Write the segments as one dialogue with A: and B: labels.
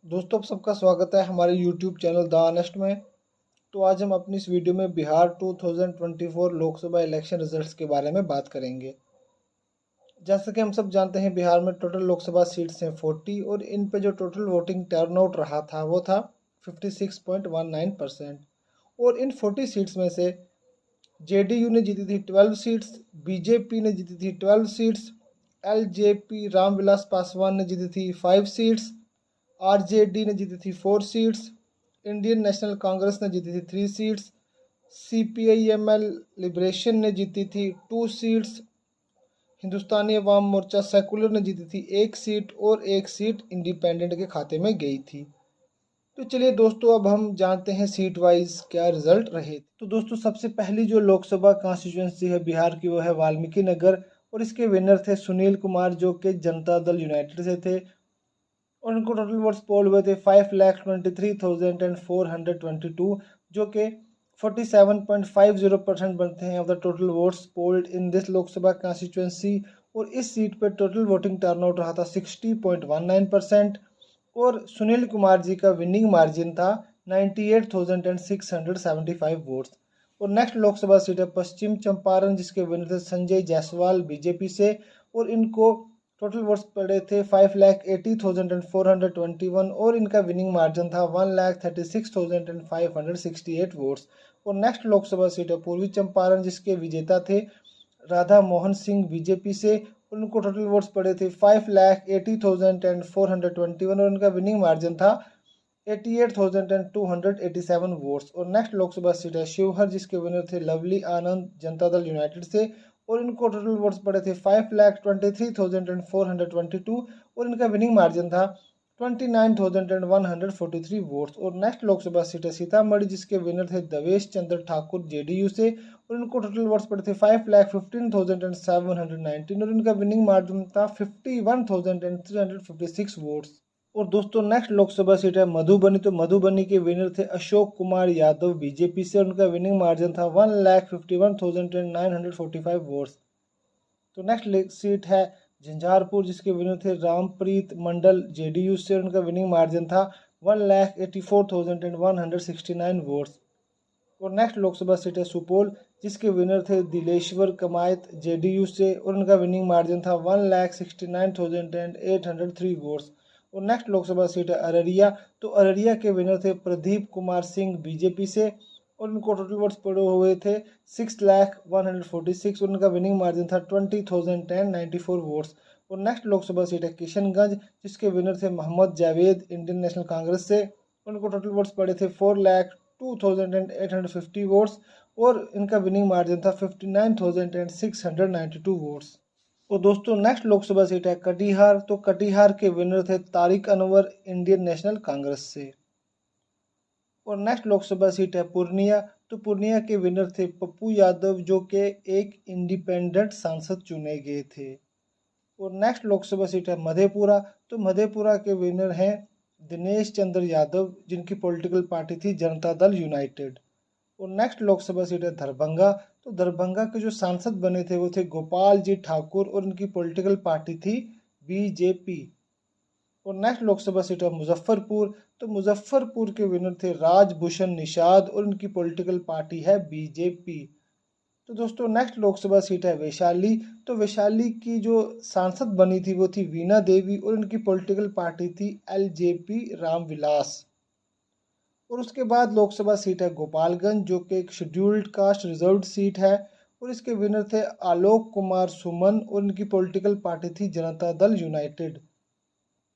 A: दोस्तों, आप सबका स्वागत है हमारे YouTube चैनल द ऑनेस्ट में। तो आज हम अपनी इस वीडियो में बिहार 2024 लोकसभा इलेक्शन रिजल्ट्स के बारे में बात करेंगे। जैसा कि हम सब जानते हैं, बिहार में टोटल लोकसभा सीट्स हैं 40 और इन पे जो टोटल वोटिंग टर्नआउट रहा था वो था 56.19%। और इन 40 सीट्स में से जेडीयू ने जीती थी 12 सीट्स, बीजेपी ने जीती थी 12 सीट्स, एलजेपी रामविलास पासवान ने जीती थी 5 सीट्स, आरजेडी ने जीती थी 4 सीट्स, इंडियन नेशनल कांग्रेस ने जीती थी 3 सीट्स, सीपीआईएमएल लिबरेशन ने जीती थी 2 सीट्स, हिंदुस्तानी अवाम मोर्चा सेकुलर ने जीती थी 1 सीट और 1 सीट इंडिपेंडेंट के खाते में गई थी। तो चलिए दोस्तों, अब हम जानते हैं सीट वाइज क्या रिजल्ट रहे। तो दोस्तों, सबसे पहली जो लोकसभा कॉन्स्टिट्यूंसी है बिहार की वो है वाल्मीकि नगर, और इसके विनर थे सुनील कुमार जो कि जनता दल यूनाइटेड से थे। और उनको टोटल वोट्स पोल हुए थे 5,23,422, जो कि 47.50% बनते हैं of the total votes polled in this Lok Sabha constituency. और इस सीट पर टोटल वोटिंग टर्नआउट रहा था 60.19%। और सुनील कुमार जी का विनिंग मार्जिन था 98,675 वोट्स। और नेक्स्ट लोकसभा सीट है पश्चिम चंपारण, जिसके विनर थे संजय जायसवाल बीजेपी से। और इनको टोटल वोट्स पड़े थे 5,80,421 और इनका विनिंग मार्जिन था 1,36,568 वोट्स। और नेक्स्ट लोकसभा सीट है पूर्वी चंपारण, जिसके विजेता थे राधा मोहन सिंह बीजेपी से। उनको टोटल वोट्स पड़े थे 5,80,421 और उनका विनिंग मार्जिन था 88,287 वोट्स। और नेक्स्ट लोकसभा सीट है शिवहर, जिसके विनर थे लवली आनंद जनता दल यूनाइटेड से। और इनको टोटल वोट्स पड़े थे 5,23,422 और इनका विनिंग मार्जिन था 29,143 वोट्स। और नेक्स्ट लोकसभा सीट है सीतामढ़ी, जिसके विनर थे देवेश चंद्र ठाकुर जेडीयू से। और इनको टोटल वोट्स पड़े थे 5,15,719 और इनका विनिंग मार्जिन था 51,356 वोट्स। और दोस्तों, नेक्स्ट लोकसभा सीट है मधुबनी। तो मधुबनी के विनर थे अशोक कुमार यादव बीजेपी से, उनका विनिंग मार्जिन था 1,51,945 वोट्स। तो नेक्स्ट सीट है झंझारपुर, जिसके विनर थे रामप्रीत मंडल जेडीयू से, उनका विनिंग मार्जिन था 1,84,169 वोट्स। और नेक्स्ट लोकसभा सीट है सुपौल, जिसके विनर थे दिलेश्वर कमायत जेडीयू से, और उनका विनिंग मार्जिन था 1,69,803 वोट्स। और नेक्स्ट लोकसभा सीट है अररिया। तो अररिया के विनर थे प्रदीप कुमार सिंह बीजेपी से, और उनको टोटल वोट्स पड़े हुए थे 6,146 और उनका विनिंग मार्जिन था 20,1094 वोट्स। और नेक्स्ट लोकसभा सीट है किशनगंज, जिसके विनर थे मोहम्मद जावेद इंडियन नेशनल कांग्रेस से। उनको टोटल वोट्स पड़े थे 4,02,850 वोट्स और इनका विनिंग मार्जिन था 59,692 वोट्स। तो दोस्तों, नेक्स्ट लोकसभा सीट है कटिहार। तो कटिहार के विनर थे तारिक अनवर इंडियन नेशनल कांग्रेस से। और नेक्स्ट लोकसभा सीट है पूर्णिया। तो पूर्णिया के विनर थे पप्पू यादव, जो कि एक इंडिपेंडेंट सांसद चुने गए थे। और नेक्स्ट लोकसभा सीट है मधेपुरा। तो मधेपुरा के विनर हैं दिनेश चंद्र यादव, जिनकी पॉलिटिकल पार्टी थी जनता दल यूनाइटेड। और नेक्स्ट लोकसभा सीट है दरभंगा। तो दरभंगा के जो सांसद बने थे वो थे गोपाल जी ठाकुर और उनकी पॉलिटिकल पार्टी थी बीजेपी। और नेक्स्ट लोकसभा सीट है मुजफ्फरपुर। तो मुजफ्फरपुर के विनर थे राजभूषण निषाद और उनकी पॉलिटिकल पार्टी है बीजेपी। तो दोस्तों, नेक्स्ट लोकसभा सीट है वैशाली। तो वैशाली की जो सांसद बनी थी वो थी वीना देवी और उनकी पॉलिटिकल पार्टी थी एलजेपी रामविलास। और उसके बाद लोकसभा सीट है गोपालगंज, जो कि एक शेड्यूल्ड कास्ट रिजर्व्ड सीट है। और इसके विनर थे आलोक कुमार सुमन और उनकी पॉलिटिकल पार्टी थी जनता दल यूनाइटेड।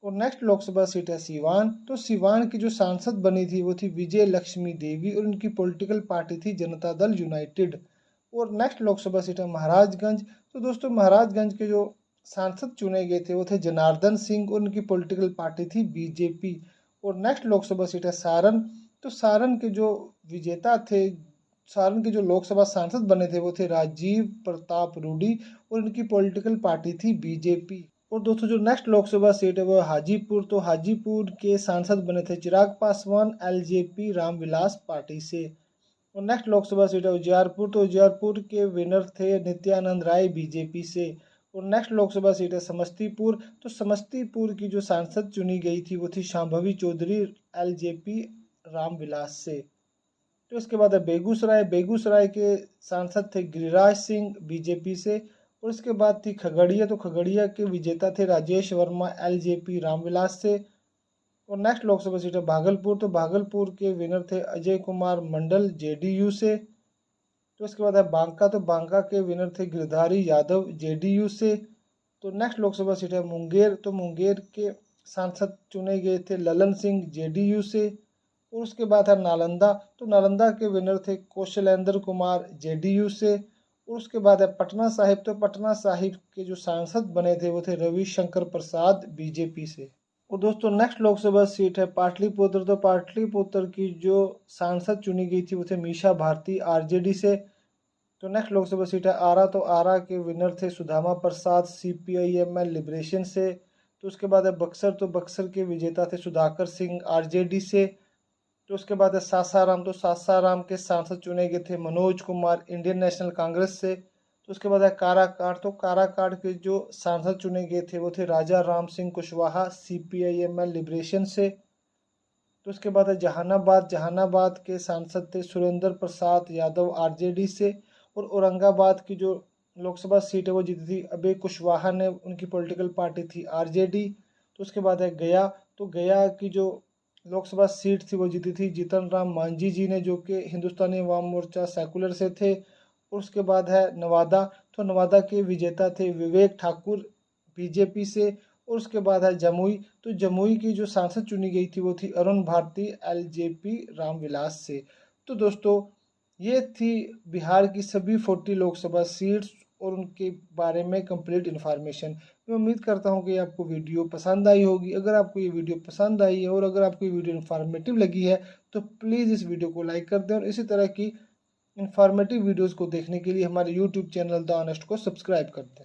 A: और नेक्स्ट लोकसभा सीट है सीवान। तो सीवान की जो सांसद बनी थी वो थी विजय लक्ष्मी देवी और उनकी पॉलिटिकल पार्टी थी जनता दल यूनाइटेड। और नेक्स्ट लोकसभा सीट है महाराजगंज। तो दोस्तों, महाराजगंज के जो सांसद चुने गए थे वो थे जनार्दन सिंह और उनकी पॉलिटिकल पार्टी थी बीजेपी। और नेक्स्ट लोकसभा सीट है सारण। तो सारण के जो विजेता थे, सारण के जो लोकसभा सांसद बने थे वो थे राजीव प्रताप रूडी और उनकी पॉलिटिकल पार्टी थी बीजेपी। और दोस्तों, जो नेक्स्ट लोकसभा सीट है वो हाजीपुर। तो हाजीपुर के सांसद बने थे चिराग पासवान एलजेपी रामविलास पार्टी से। और नेक्स्ट लोकसभा सीट है उजियारपुर। तो उजियारपुर के विनर थे नित्यानंद राय बीजेपी से। और नेक्स्ट लोकसभा सीट है समस्तीपुर। तो समस्तीपुर की जो सांसद चुनी गई थी वो थी शांभवी चौधरी एलजेपी रामविलास से। तो इसके बाद है बेगूसराय। बेगूसराय के सांसद थे गिरिराज सिंह बीजेपी से। और इसके बाद थी खगड़िया। तो खगड़िया के विजेता थे राजेश वर्मा एलजेपी रामविलास से। और नेक्स्ट लोकसभा सीट है भागलपुर। तो भागलपुर के विनर थे अजय कुमार मंडल जेडीयू से। तो इसके बाद है बांका। तो बांका के विनर थे गिरधारी यादव जेडीयू से। तो नेक्स्ट लोकसभा सीट है मुंगेर। तो मुंगेर के सांसद चुने गए थे ललन सिंह जेडीयू से। और उसके बाद है नालंदा। तो नालंदा के विनर थे कौशलेंद्र कुमार जेडीयू से। और उसके बाद है पटना साहिब। तो पटना साहिब के जो सांसद बने थे वो थे रविशंकर प्रसाद बीजेपी से। और दोस्तों नेक्स्ट लोकसभा सीट है पाटलिपुत्र। तो पाटलिपुत्र की जो सांसद चुनी गई थी वो थे मीशा भारती आरजेडी से। तो नेक्स्ट लोकसभा सीट है आरा। तो आरा के विनर थे सुदामा प्रसाद सीपीआईएमएल लिबरेशन से। तो उसके बाद है बक्सर। तो बक्सर के विजेता थे सुधाकर सिंह आरजेडी से। तो उसके बाद है सासाराम। तो सासाराम के सांसद चुने गए थे मनोज कुमार इंडियन नेशनल कांग्रेस से। तो उसके बाद है काराकाट। तो काराकाट के जो सांसद चुने गए थे वो थे राजा राम सिंह कुशवाहा सीपीआईएमएल लिबरेशन से। तो उसके बाद है जहानाबाद। जहानाबाद के सांसद थे सुरेंद्र प्रसाद यादव आरजेडी से। और औरंगाबाद की जो लोकसभा सीट है वो जीती थी अभय कुशवाहा ने, उनकी पॉलिटिकल पार्टी थी आरजेडी। तो उसके बाद है गया। तो गया की जो लोकसभा सीट थी वो जीती थी जीतन राम मांझी जी ने, जो कि हिंदुस्तानी अवाम मोर्चा सेकुलर से थे। और उसके बाद है नवादा। तो नवादा के विजेता थे विवेक ठाकुर बीजेपी से। और उसके बाद है जमुई। तो जमुई की जो सांसद चुनी गई थी वो थी अरुण भारती एलजेपी रामविलास से। तो दोस्तों ये थी बिहार की सभी 40 लोकसभा सीट्स और उनके बारे में कंप्लीट इन्फॉर्मेशन। मैं उम्मीद करता हूँ कि आपको वीडियो पसंद आई होगी। अगर आपको ये वीडियो पसंद आई है और अगर आपको ये वीडियो इन्फॉर्मेटिव लगी है तो प्लीज़ इस वीडियो को लाइक कर दें और इसी तरह की इन्फॉर्मेटिव वीडियोज़ को देखने के लिए हमारे यूट्यूब चैनल द ऑनेस्ट को सब्सक्राइब कर दें।